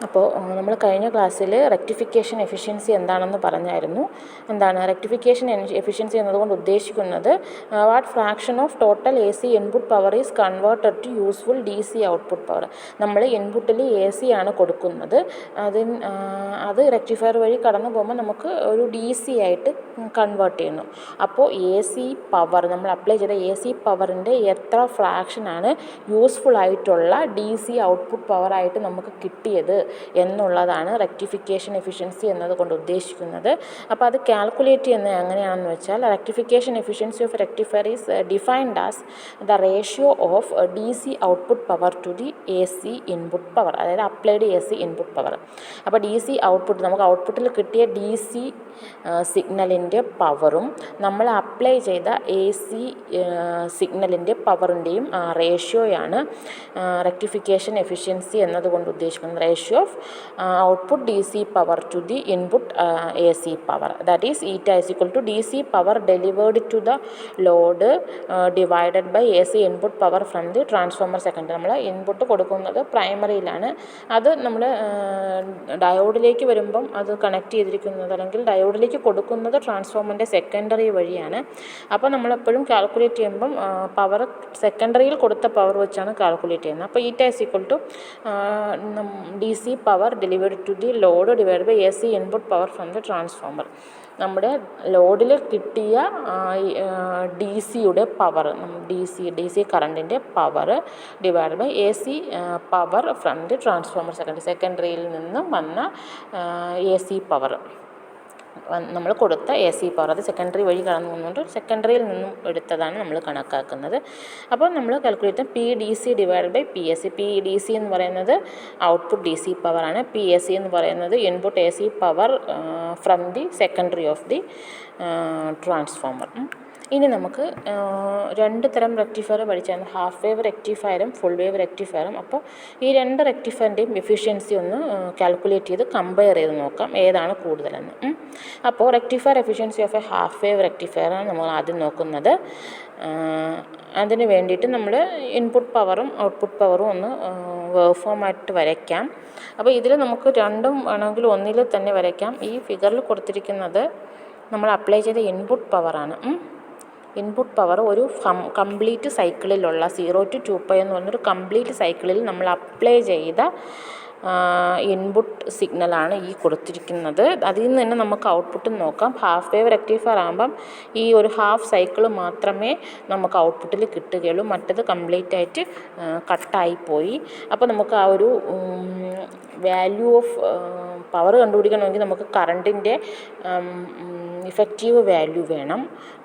അപ്പോൾ നമ്മൾ കഴിഞ്ഞ ക്ലാസ്സിൽ റെക്ടിഫിക്കേഷൻ എഫിഷ്യൻസി എന്താണെന്ന് പറഞ്ഞായിരുന്നു. എന്താണ് റെക്ടിഫിക്കേഷൻ എഫിഷ്യൻസി എന്നതുകൊണ്ട് ഉദ്ദേശിക്കുന്നത്? What fraction of total A C input power is converted to useful D C output power. നമ്മൾ ഇൻപുട്ടിൽ എ സി ആണ് കൊടുക്കുന്നത്, അത് റെക്ടിഫയർ വഴി കടന്നു പോകുമ്പോൾ നമുക്ക് ഒരു ഡി സി ആയിട്ട് കൺവേർട്ട് ചെയ്യുന്നു. അപ്പോൾ എ സി പവർ നമ്മൾ അപ്ലൈ ചെയ്ത എ സി പവറിൻ്റെ എത്ര ഫ്രാക്ഷനാണ് യൂസ്ഫുൾ ആയിട്ടുള്ള ഡി സി ഔട്ട്പുട്ട് പവറായിട്ട് നമുക്ക് കിട്ടിയത് എന്നുള്ളതാണ് റെക്ടിഫിക്കേഷൻ എഫിഷ്യൻസി എന്നതുകൊണ്ട് ഉദ്ദേശിക്കുന്നത്. അപ്പോൾ അത് കാൽക്കുലേറ്റ് ചെയ്യുന്നത് എങ്ങനെയാണെന്ന് വെച്ചാൽ, rectification efficiency of rectifier is defined as the ratio of D C output power to the A C input power, അതായത് applied A C input power. അപ്പോൾ ഡി സി ഔട്ട്പുട്ട് നമുക്ക് ഔട്ട്പുട്ടിൽ കിട്ടിയ ഡി സി സിഗ്നലിൻ്റെ പവറും നമ്മൾ അപ്ലൈ ചെയ്ത A C സിഗ്നലിൻ്റെ പവറിൻ്റെയും റേഷ്യോയാണ് റെക്ടിഫിക്കേഷൻ എഫിഷ്യൻസി എന്നതുകൊണ്ട് ഉദ്ദേശിക്കുന്നത്. Ratio of output D C power to the input A C power, that is eta is equal to D C power delivered to the load divided by A C input power from the transformer secondary. നമ്മൾ input കൊടുക്കുന്നത് പ്രൈമറിയിലാണ്, അത് നമ്മൾ ഡയോഡിലേക്ക് വരുമ്പം അത് connect ചെയ്തിരിക്കുന്നത്, അല്ലെങ്കിൽ ഡയോഡിലേക്ക് കൊടുക്കുന്നത് ട്രാൻസ്ഫോമറിൻ്റെ സെക്കൻഡറി വഴിയാണ്. അപ്പോൾ നമ്മളെപ്പോഴും കാൽക്കുലേറ്റ് ചെയ്യുമ്പം പവർ സെക്കൻഡറിയിൽ കൊടുത്ത പവർ വെച്ചാണ് കാൽക്കുലേറ്റ് ചെയ്യുന്നത്. അപ്പോൾ eta is equal to D C power delivered to the load divide by A C input power from the transformer. നമ്മുടെ ലോഡിൽ കിട്ടിയ ഡി സിയുടെ പവർ, ഡി സി കറണ്ടിൻ്റെ power divide by A C power from the transformer സെക്കൻഡറിയിൽ നിന്നും വന്ന A C power, നമ്മൾ കൊടുത്ത എ സി പവർ, അത് സെക്കൻഡറി വഴി കടന്നു പോകുന്നുണ്ട്, സെക്കൻഡറിയിൽ നിന്നും എടുത്തതാണ് നമ്മൾ കണക്കാക്കുന്നത്. അപ്പോൾ നമ്മൾ calculate P D C divide by P S C. P D C എന്ന് പറയുന്നത് ഔട്ട്പുട്ട് ഡി സി പവറാണ്, പി എസ് സി എന്ന് പറയുന്നത് input A C power from the secondary of the transformer. ഇനി നമുക്ക് രണ്ട് തരം റെക്ടിഫയർ പഠിച്ചാണ്, ഹാഫ് വേവ് റെക്ടിഫയറും ഫുൾ വേവ് റെക്ടിഫയറും. അപ്പോൾ ഈ രണ്ട് റെക്ടിഫയറിൻ്റെയും എഫിഷ്യൻസി ഒന്ന് കാൽക്കുലേറ്റ് ചെയ്ത് കമ്പയർ ചെയ്ത് നോക്കാം ഏതാണ് കൂടുതലെന്ന്. അപ്പോൾ rectifier efficiency of a half wave റെക്ടിഫയറാണ് നമ്മൾ ആദ്യം നോക്കുന്നത്. അതിന് വേണ്ടിയിട്ട് നമ്മൾ ഇൻപുട്ട് പവറും ഔട്ട്പുട്ട് പവറും ഒന്ന് വേവ് ഫോമായിട്ട് വരയ്ക്കാം. അപ്പോൾ ഇതിൽ നമുക്ക് രണ്ടും വേണമെങ്കിൽ ഒന്നിൽ തന്നെ വരയ്ക്കാം. ഈ ഫിഗറിൽ കൊടുത്തിരിക്കുന്നത് നമ്മൾ അപ്ലൈ ചെയ്ത ഇൻപുട്ട് പവറാണ്. ഇൻപുട്ട് പവർ ഒരു കംപ്ലീറ്റ് സൈക്കിളിലുള്ള 0 to 2π എന്ന് പറഞ്ഞൊരു കംപ്ലീറ്റ് സൈക്കിളിൽ നമ്മൾ അപ്ലൈ ചെയ്ത ഇൻപുട്ട് സിഗ്നലാണ് ഈ കൊടുത്തിരിക്കുന്നത്. അതിൽ നിന്ന് തന്നെ നമുക്ക് ഔട്ട്പുട്ട് നോക്കാം. ഹാഫ് വേവ് റെക്ടിഫയർ ആകുമ്പം ഈ ഒരു ഹാഫ് സൈക്കിൾ മാത്രമേ നമുക്ക് ഔട്ട്പുട്ടിൽ കിട്ടുകയുള്ളൂ, മറ്റത് കംപ്ലീറ്റ് ആയിട്ട് കട്ടായിപ്പോയി. അപ്പോൾ നമുക്ക് ആ ഒരു വാല്യൂ ഓഫ് പവർ കണ്ടുപിടിക്കണമെങ്കിൽ നമുക്ക് കറണ്ടിൻ്റെ ഇഫക്റ്റീവ് വാല്യൂ വേണം,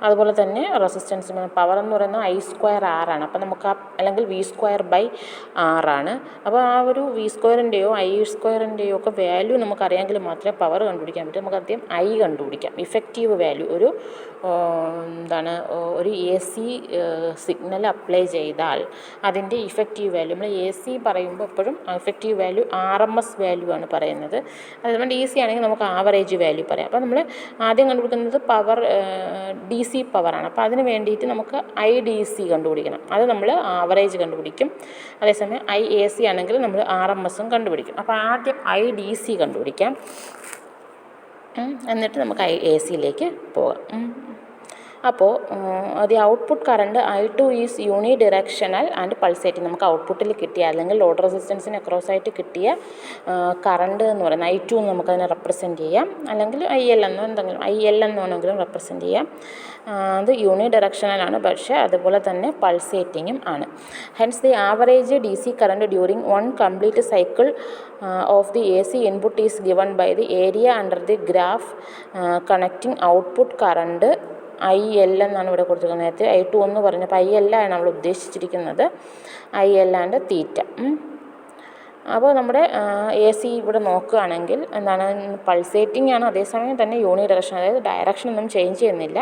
അതുപോലെ തന്നെ റെസിസ്റ്റൻസ് വേണം. പവർ എന്ന് പറയുന്നത് I² R ആണ്, അപ്പോൾ നമുക്ക് അല്ലെങ്കിൽ V²/R ആണ്. അപ്പോൾ ആ ഒരു V²ൻ്റെയോ I²ൻ്റെയോ ഒക്കെ വാല്യൂ നമുക്കറിയാമെങ്കിൽ മാത്രമേ പവർ കണ്ടുപിടിക്കാൻ പറ്റൂ. നമുക്ക് ആദ്യം I കണ്ടുപിടിക്കാം, ഇഫക്റ്റീവ് വാല്യൂ. ഒരു എ സി സിഗ്നൽ അപ്ലൈ ചെയ്താൽ അതിൻ്റെ ഇഫക്റ്റീവ് വാല്യൂ, നമ്മൾ എ സി പറയുമ്പോൾ എപ്പോഴും ഇഫക്റ്റീവ് വാല്യൂ RMS വാല്യൂ ആണ് പറയുന്നത്. അതുകൊണ്ട് ഈസി ആണെങ്കിൽ നമുക്ക് ആവറേജ് വാല്യൂ പറയാം. അപ്പോൾ നമ്മൾ ആദ്യം കണ്ടുപിടിക്കുന്നത് പവർ ഡി സി പവറാണ്. അപ്പോൾ അതിന് വേണ്ടിയിട്ട് നമുക്ക് IDC കണ്ടുപിടിക്കണം, അത് നമ്മൾ ആവറേജ് കണ്ടുപിടിക്കും. അതേസമയം IAC ആണെങ്കിൽ നമ്മൾ RMSഉം കണ്ടുപിടിക്കും. അപ്പോൾ ആദ്യം IDC കണ്ടുപിടിക്കാം, എന്നിട്ട് നമുക്ക് IACയിലേക്ക് പോകാം. അപ്പോൾ the output current I2 is uni directional and pulsating. നമുക്ക് ഔട്ട്പുട്ടിൽ കിട്ടിയ അല്ലെങ്കിൽ ലോഡ് റെസിസ്റ്റൻസിന് അക്രോസ് ആയിട്ട് കിട്ടിയ കറണ്ട് എന്ന് പറയുന്നത് I2 എന്ന് നമുക്കതിനെ റെപ്രസെൻറ്റ് ചെയ്യാം, അല്ലെങ്കിൽ IL എന്നോ എന്തെങ്കിലും IL എന്ന് വേണമെങ്കിലും റെപ്രസെൻറ്റ് ചെയ്യാം. അത് യൂണി ഡിറക്ഷണലാണ്, പക്ഷേ അതുപോലെ തന്നെ പൾസേറ്റിങ്ങും ആണ്. Hence the average D C current during one complete cycle of the A C input is given by the area under the graph connecting output current IL എന്നാണ് ഇവിടെ കൊടുത്തിരിക്കുന്നത്. നേരത്തെ I2 എന്ന് പറഞ്ഞപ്പോൾ IL ആണ് നമ്മൾ ഉദ്ദേശിച്ചിരിക്കുന്നത്, IL ആൻഡ് തീറ്റ. അപ്പോൾ നമ്മുടെ എ സി ഇവിടെ നോക്കുകയാണെങ്കിൽ എന്താണ്, പൾസേറ്റിംഗ് ആണ്, അതേസമയം തന്നെ യൂണി ഡയറക്ഷൻ, അതായത് ഡയറക്ഷൻ ഒന്നും ചേഞ്ച് ചെയ്യുന്നില്ല.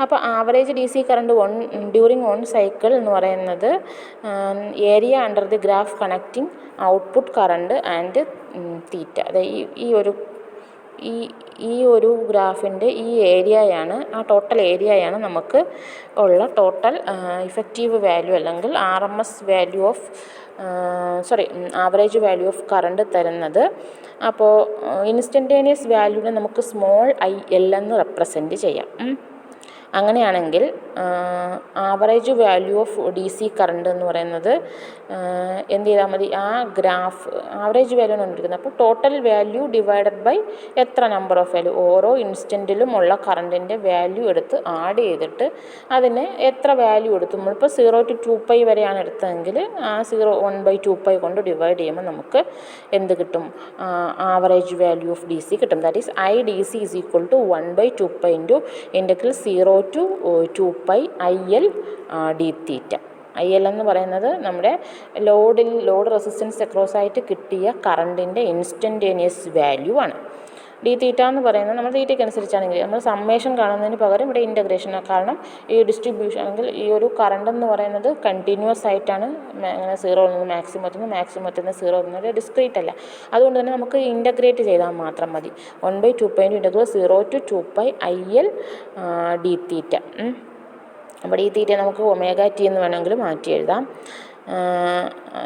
അപ്പോൾ average D C current during one cycle എന്ന് പറയുന്നത് area under the graph connecting output current and theta. അതായത് ഈ ഒരു ഈ ഈ ഒരു ഗ്രാഫിൻ്റെ ഈ ഏരിയയാണ്, ആ ടോട്ടൽ ഏരിയയാണ് നമുക്ക് ഉള്ള ടോട്ടൽ ഇഫക്റ്റീവ് വാല്യൂ അല്ലെങ്കിൽ RMS value of average value of current തരുന്നത്. അപ്പോൾ ഇൻസ്റ്റൻറ്റേനിയസ് വാല്യൂവിനെ നമുക്ക് സ്മോൾ IL എന്ന് റെപ്രസെൻറ്റ് ചെയ്യാം. അങ്ങനെയാണെങ്കിൽ average value of DC current എന്ന് പറയുന്നത് എന്ത് ചെയ്താൽ മതി, ആ ഗ്രാഫ് ആവറേജ് വാല്യൂ ആണ് കണ്ടിരിക്കുന്നത്. അപ്പോൾ ടോട്ടൽ വാല്യൂ ഡിവൈഡഡ് ബൈ എത്ര നമ്പർ ഓഫ് വാല്യൂ, ഓരോ ഇൻസ്റ്റൻറ്റിലും ഉള്ള കറണ്ടിൻ്റെ വാല്യൂ എടുത്ത് ആഡ് ചെയ്തിട്ട് അതിന് എത്ര വാല്യൂ എടുത്തു, നമ്മളിപ്പോൾ 0 to 2π വരെയാണ് എടുത്തതെങ്കിൽ ആ 1/2π കൊണ്ട് ഡിവൈഡ് ചെയ്യുമ്പോൾ നമുക്ക് എന്ത് കിട്ടും, ആവറേജ് വാല്യൂ ഓഫ് DC കിട്ടും. That is IDC is equal to 1/2π into integral 0 to 2π IL dθ. IL എന്ന് പറയുന്നത് നമ്മുടെ ലോഡ് റെസിസ്റ്റൻസ് അക്രോസ് ആയിട്ട് കിട്ടിയ കറണ്ടിൻ്റെ ഇൻസ്റ്റൻറ്റേനിയസ് വാല്യൂ ആണ്. dθ എന്ന് പറയുന്നത് നമ്മൾ തീറ്റയ്ക്ക് അനുസരിച്ചാണെങ്കിൽ നമ്മൾ സമ്മേഷൻ കാണുന്നതിന് പകരം ഇവിടെ ഇൻ്റഗ്രേഷൻ, കാരണം ഈ ഡിസ്ട്രിബ്യൂഷൻ അല്ലെങ്കിൽ ഈ ഒരു കറണ്ട് എന്ന് പറയുന്നത് കണ്ടിന്യൂസ് ആയിട്ടാണ്, അങ്ങനെ 0 നിന്ന് മാക്സിമത്തിൽ നിന്ന് 0 എന്നത് ഡിസ്ക്രീറ്റ് അല്ല. അതുകൊണ്ട് തന്നെ നമുക്ക് ഇൻ്റഗ്രേറ്റ് ചെയ്താൽ മാത്രം മതി. 1/2π ഇൻ്റഗ്രൽ 0 to 2π IL dθ. അപ്പോൾ dθ നമുക്ക് ωt എന്ന് വേണമെങ്കിൽ മാറ്റി എഴുതാം.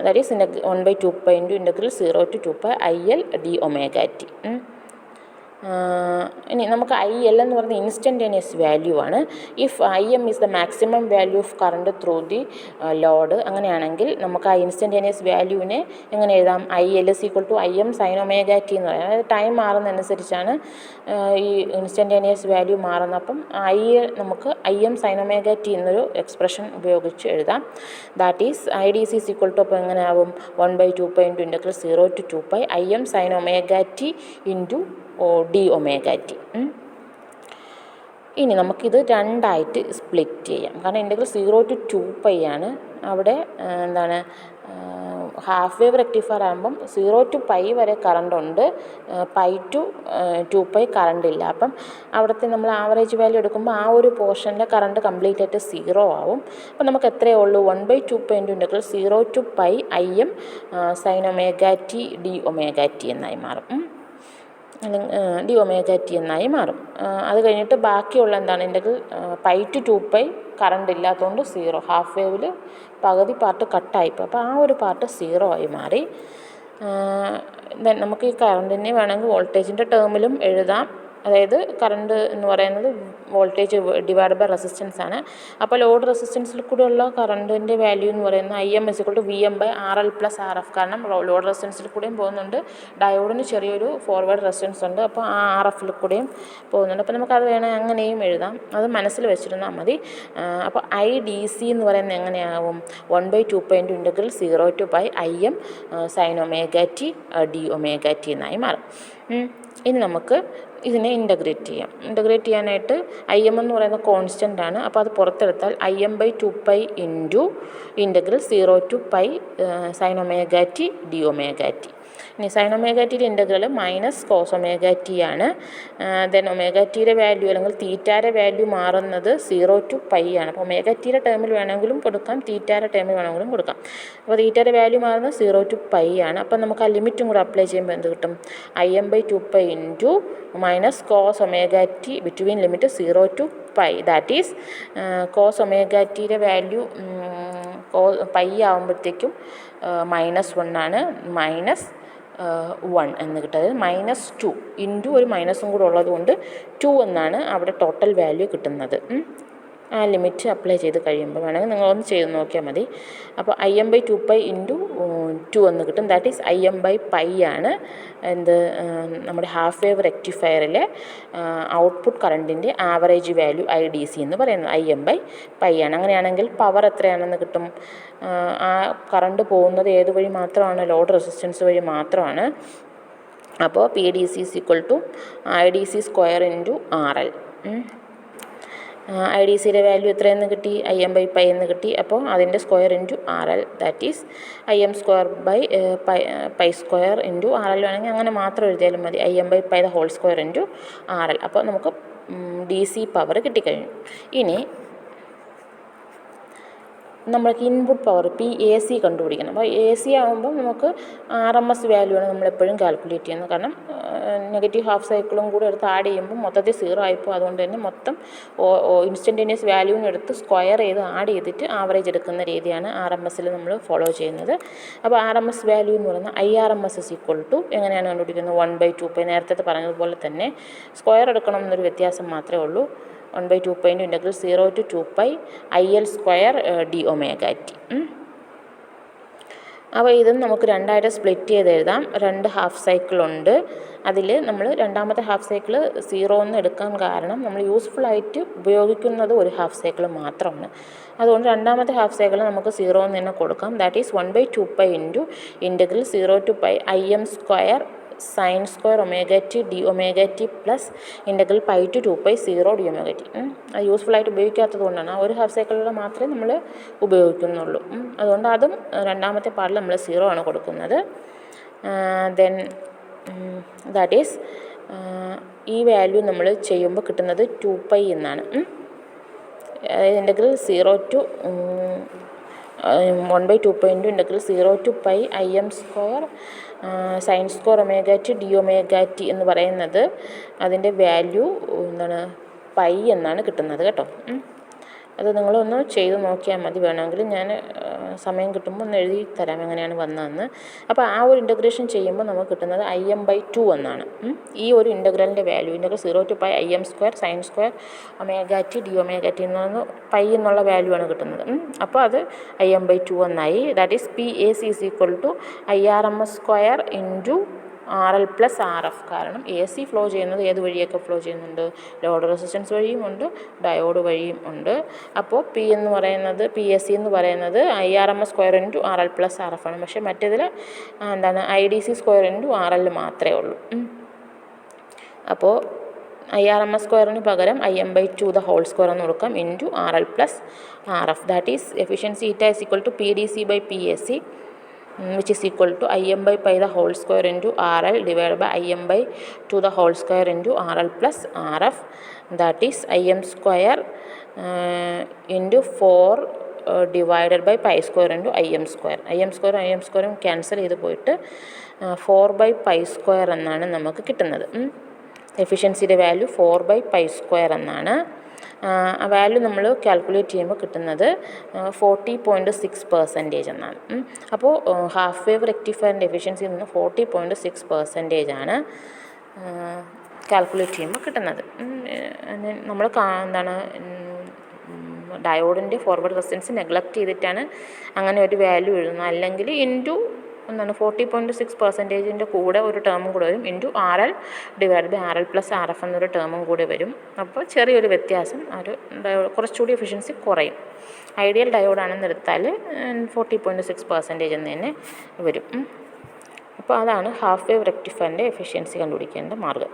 That is 1/2π integral 0 to 2π IL dωt. ഇനി നമുക്ക് IL എന്ന് പറയുന്നത് ഇൻസ്റ്റൻറ്റേനിയസ് വാല്യൂ ആണ്. If IM is the maximum value of current through the load, അങ്ങനെയാണെങ്കിൽ നമുക്ക് ആ ഇൻസ്റ്റൻറ്റേനിയസ് വാല്യൂവിനെ എങ്ങനെ എഴുതാം, IL is equal to IM sin ωt എന്ന് പറയാം. അതായത് ടൈം മാറുന്നതനുസരിച്ചാണ് ഈ ഇൻസ്റ്റൻറ്റേനിയസ് വാല്യൂ മാറുന്നത്. അപ്പം നമുക്ക് IM sin ωt എന്നൊരു എക്സ്പ്രഷൻ ഉപയോഗിച്ച് എഴുതാം. That is IDC is equal to അപ്പോൾ എങ്ങനെ ആവും, 1/2π into integral 0 to 2π IM sin ωt into dωt. ഇനി നമുക്കിത് രണ്ടായിട്ട് സ്പ്ലിറ്റ് ചെയ്യാം, കാരണം ഇൻ്റഗ്രൽ 0 to 2π ആണ്. അവിടെ എന്താണ്, ഹാഫ് വേവ് റെക്ടിഫയർ ആകുമ്പം 0 to π വരെ കറണ്ട് ഉണ്ട്, π to 2π കറണ്ട് ഇല്ല. അപ്പം അവിടുത്തെ നമ്മൾ ആവറേജ് വാല്യൂ എടുക്കുമ്പോൾ ആ ഒരു പോർഷനിലെ കറണ്ട് കംപ്ലീറ്റ് ആയിട്ട് 0 ആവും. അപ്പം നമുക്ക് എത്രയേ ഉള്ളൂ, 1/2π into integral 0 to π IM sin ωt dωt എന്നായി മാറും. dωt എന്നായി മാറും. അത് കഴിഞ്ഞിട്ട് ബാക്കിയുള്ള എന്താണ്, ഇൻ്റഗ്രൽ π to 2π കറണ്ട് ഇല്ലാത്തതുകൊണ്ട് 0, ഹാഫ് വേവിൽ പകുതി പാർട്ട് കട്ടായിപ്പോൾ, അപ്പോൾ ആ ഒരു പാർട്ട് 0 ആയി മാറി. നമുക്ക് ഈ കറണ്ടിനെ വേണമെങ്കിൽ വോൾട്ടേജിൻ്റെ ടേമിലും എഴുതാം. അതായത് കറണ്ട് എന്ന് പറയുന്നത് വോൾട്ടേജ് ഡിവൈഡ് ബൈ റെസിസ്റ്റൻസ് ആണ്. അപ്പോൾ ലോഡ് റെസിസ്റ്റൻസിൽ കൂടെയുള്ള കറണ്ടിൻ്റെ വാല്യൂ എന്ന് പറയുന്നത് IM is equal to VM/RL + RF. കാരണം ലോഡ് റെസിസ്റ്റൻസിൽ കൂടെയും പോകുന്നുണ്ട്, ഡയോഡിന് ചെറിയൊരു ഫോർവേഡ് റെസിസ്റ്റൻസ് ഉണ്ട്, അപ്പോൾ ആ RFൽ കൂടെയും പോകുന്നുണ്ട്. അപ്പോൾ നമുക്കത് വേണമെങ്കിൽ അങ്ങനെയും എഴുതാം, അത് മനസ്സിൽ വെച്ചിരുന്നാൽ മതി. അപ്പോൾ IDC എന്ന് പറയുന്നത് എങ്ങനെയാവും, 1/2π into integral 0 to π IM sin ωt dωt എന്നായി മാറും. ഇനി നമുക്ക് ഇതിനെ ഇൻ്റഗ്രേറ്റ് ചെയ്യാനായിട്ട് IM എന്ന് പറയുന്ന കോൺസ്റ്റൻ്റ് ആണ്. അപ്പോൾ അത് പുറത്തെടുത്താൽ IM/2π into integral 0 to π sin ωt dωt. ഇനി sin ωtയുടെ ഇൻ്റഗ്രൽ -cos ωt ആണ്. ദെൻ ωtയുടെ വാല്യൂ അല്ലെങ്കിൽ തീറ്റായുടെ വാല്യൂ മാറുന്നത് 0 to π ആണ്. അപ്പോൾ ωtയുടെ ടേമിൽ വേണമെങ്കിലും കൊടുക്കാം, തീറ്റായുടെ ടേമിൽ വേണമെങ്കിലും കൊടുക്കാം. അപ്പോൾ തീറ്റായുടെ വാല്യൂ മാറുന്നത് 0 to π ആണ്. അപ്പോൾ നമുക്ക് ആ ലിമിറ്റും കൂടെ അപ്ലൈ ചെയ്യുമ്പോൾ എന്ത് കിട്ടും, IM/2π into -cos ωt between limit 0 to π. That is cos ωtയുടെ വാല്യൂ π ആകുമ്പോഴത്തേക്കും -1 ആണ്, -1 എന്ന് കിട്ടുന്നത്. -2 ഇൻറ്റു ഒരു മൈനസും കൂടെ ഉള്ളത് കൊണ്ട് 2 എന്നാണ് അവിടെ ടോട്ടൽ വാല്യൂ കിട്ടുന്നത്. ആ ലിമിറ്റ് അപ്ലൈ ചെയ്ത് കഴിയുമ്പോൾ വേണമെങ്കിൽ നിങ്ങളൊന്ന് ചെയ്ത് നോക്കിയാൽ മതി. അപ്പോൾ IM/2π ഇൻറ്റു 2 എന്ന് കിട്ടും. ദാറ്റ് ഈസ് IM/π ആണ് നമ്മുടെ ഹാഫ് വേവ് റെക്ടിഫയറിലെ ഔട്ട്പുട്ട് കറണ്ടിൻ്റെ ആവറേജ് വാല്യൂ IDC എന്ന് പറയുന്നത് IM/π ആണ്. അങ്ങനെയാണെങ്കിൽ പവർ എത്രയാണെന്ന് കിട്ടും, ആ കറണ്ട് പോകുന്നത് ഏത് വഴി മാത്രമാണ്, ലോഡ് റെസിസ്റ്റൻസ് വഴി മാത്രമാണ്. അപ്പോൾ PDC is equal to IDC² into RL. IDCയുടെ വാല്യൂ എത്രയെന്ന് കിട്ടി, IM/π എന്ന് കിട്ടി. അപ്പോൾ അതിൻ്റെ square into RL, that is IM² into RL വേണമെങ്കിൽ അങ്ങനെ മാത്രം എഴുതിയാലും മതി, IM/π ഹോൾ² ഇൻറ്റു RL. അപ്പോൾ നമുക്ക് DC പവർ കിട്ടിക്കഴിഞ്ഞു. ഇനി നമ്മൾക്ക് ഇൻപുട്ട് പവർ PAC കണ്ടുപിടിക്കണം. അപ്പോൾ AC ആകുമ്പം നമുക്ക് RMS വാല്യൂ ആണ് നമ്മളെപ്പോഴും കാൽക്കുലേറ്റ് ചെയ്യുന്നത്. കാരണം നെഗറ്റീവ് ഹാഫ് സൈക്കിളും കൂടെ എടുത്ത് ആഡ് ചെയ്യുമ്പോൾ മൊത്തത്തിൽ 0 ആയിപ്പോൾ അതുകൊണ്ട് തന്നെ മൊത്തം ഇൻസ്റ്റൻറ്റേനിയസ് വാല്യൂവിന് എടുത്ത് സ്ക്വയർ ചെയ്ത് ആഡ് ചെയ്തിട്ട് ആവറേജ് എടുക്കുന്ന രീതിയാണ് RMSൽ നമ്മൾ ഫോളോ ചെയ്യുന്നത്. അപ്പോൾ RMS വാല്യൂ എന്ന് പറയുന്നത് IRMS എങ്ങനെയാണ് കണ്ടുപിടിക്കുന്നത് 1/2π. നേരത്തെ പറഞ്ഞതുപോലെ തന്നെ സ്ക്വയർ എടുക്കണം എന്നൊരു വ്യത്യാസം മാത്രമേ ഉള്ളൂ. 1/2π ഇൻ്റഗ്രൽ 0 to 2π IL² dωt. അപ്പോൾ ഇതും നമുക്ക് രണ്ടായിട്ട് സ്പ്ലിറ്റ് ചെയ്ത് എഴുതാം. 2 ഹാഫ് സൈക്കിളുണ്ട്. അതിൽ നമ്മൾ രണ്ടാമത്തെ ഹാഫ് സൈക്കിൾ 0 എന്ന് എടുക്കാൻ കാരണം നമ്മൾ യൂസ്ഫുള്ളായിട്ട് ഉപയോഗിക്കുന്നത് ഒരു ഹാഫ് സൈക്കിൾ മാത്രമാണ്. അതുകൊണ്ട് രണ്ടാമത്തെ ഹാഫ് സൈക്കിൾ നമുക്ക് 0 എന്ന് തന്നെ കൊടുക്കാം. That is 1/2π integral 0 to π Im² sin² ωt dωt plus integral π to 2π 0 dωt. അത് യൂസ്ഫുള്ളായിട്ട് ഉപയോഗിക്കാത്തത് കൊണ്ടാണ് ആ ഒരു ഹാഫ് സൈക്കിളിൽ മാത്രമേ നമ്മൾ ഉപയോഗിക്കുന്നുള്ളൂ. അതുകൊണ്ട് അതും രണ്ടാമത്തെ പാർട്ടിൽ നമ്മൾ 0 ആണ് കൊടുക്കുന്നത്. ദെൻ ദാറ്റ് ഈസ് ഈ വാല്യൂ നമ്മൾ ചെയ്യുമ്പോൾ കിട്ടുന്നത് 2π എന്നാണ്. Integral 0 to 1/2π integral 0 to π Im² sin² ωt dωt എന്ന് പറയുന്നത് അതിൻ്റെ വാല്യൂ എന്താണ് π എന്നാണ് കിട്ടുന്നത് കേട്ടോ. അത് നിങ്ങളൊന്ന് ചെയ്ത് നോക്കിയാൽ മതി. വേണമെങ്കിൽ ഞാൻ സമയം കിട്ടുമ്പോൾ ഒന്ന് എഴുതി തരാം എങ്ങനെയാണ് വന്നതെന്ന്. അപ്പോൾ ആ ഒരു ഇൻ്റഗ്രേഷൻ ചെയ്യുമ്പോൾ നമുക്ക് കിട്ടുന്നത് Im/2 എന്നാണ്. ഈ ഒരു ഇൻ്റഗ്രലിൻ്റെ value integral 0 to π Im² sin² ωt dωt എന്ന് π എന്നുള്ള വാല്യൂ ആണ് കിട്ടുന്നത്. അപ്പോൾ അത് Im/2 എന്നായി. That is PAC IRMS² RL + RF. കാരണം AC ഫ്ലോ ചെയ്യുന്നത് ഏത് വഴിയൊക്കെ ഫ്ലോ ചെയ്യുന്നുണ്ട്? ലോഡ് റെസിസ്റ്റൻസ് വഴിയും ഉണ്ട്, ഡയോഡ് വഴിയും ഉണ്ട്. അപ്പോൾ PAC എന്ന് പറയുന്നത് IRMS² RL + RF ആണ്. പക്ഷേ മറ്റേതിൽ IDC² RL മാത്രമേ ഉള്ളൂ. അപ്പോൾ IRMS² പകരം Im/2² എന്ന് കൊടുക്കാം RL + RF. That is efficiency η = PDC/PAC which is equal to Im/π² RL divided by Im/2² RL plus RF. That is Im² into 4 divided by π² Im². Im² cancel ചെയ്ത് പോയിട്ട് 4/π² എന്നാണ് നമുക്ക് കിട്ടുന്നത്. എഫിഷ്യൻസിയുടെ വാല്യൂ 4/π² എന്നാണ്. ആ വാല്യൂ നമ്മൾ കാൽക്കുലേറ്റ് ചെയ്യുമ്പോൾ കിട്ടുന്നത് 40.6% എന്നാണ്. അപ്പോൾ ഹാഫ് വേവ് റെക്ടിഫയറിൻ്റെ എഫിഷ്യൻസി നിന്ന് 40.6% ആണ് കാൽക്കുലേറ്റ് ചെയ്യുമ്പോൾ കിട്ടുന്നത്. നമ്മൾ ഡയോഡിൻ്റെ ഫോർവേഡ് റെസിസ്റ്റൻസ് നെഗ്ലക്റ്റ് ചെയ്തിട്ടാണ് അങ്ങനെ ഒരു വാല്യൂ എഴുതുന്നത്. അല്ലെങ്കിൽ 40.6%-ൻ്റെ കൂടെ ഒരു ടേമും കൂടെ വരും RL divided by RL plus RF എന്നൊരു ടേമും കൂടെ വരും. അപ്പോൾ ചെറിയൊരു വ്യത്യാസം, ഒരു കുറച്ചുകൂടി എഫിഷ്യൻസി കുറയും. ഐഡിയൽ ഡയോഡാണെന്ന് എടുത്താൽ 40.6% എന്ന് തന്നെ വരും. അപ്പോൾ അതാണ് ഹാഫ് വേവ് റെക്ടിഫയറിൻ്റെ എഫിഷ്യൻസി കണ്ടുപിടിക്കേണ്ട മാർഗ്ഗം.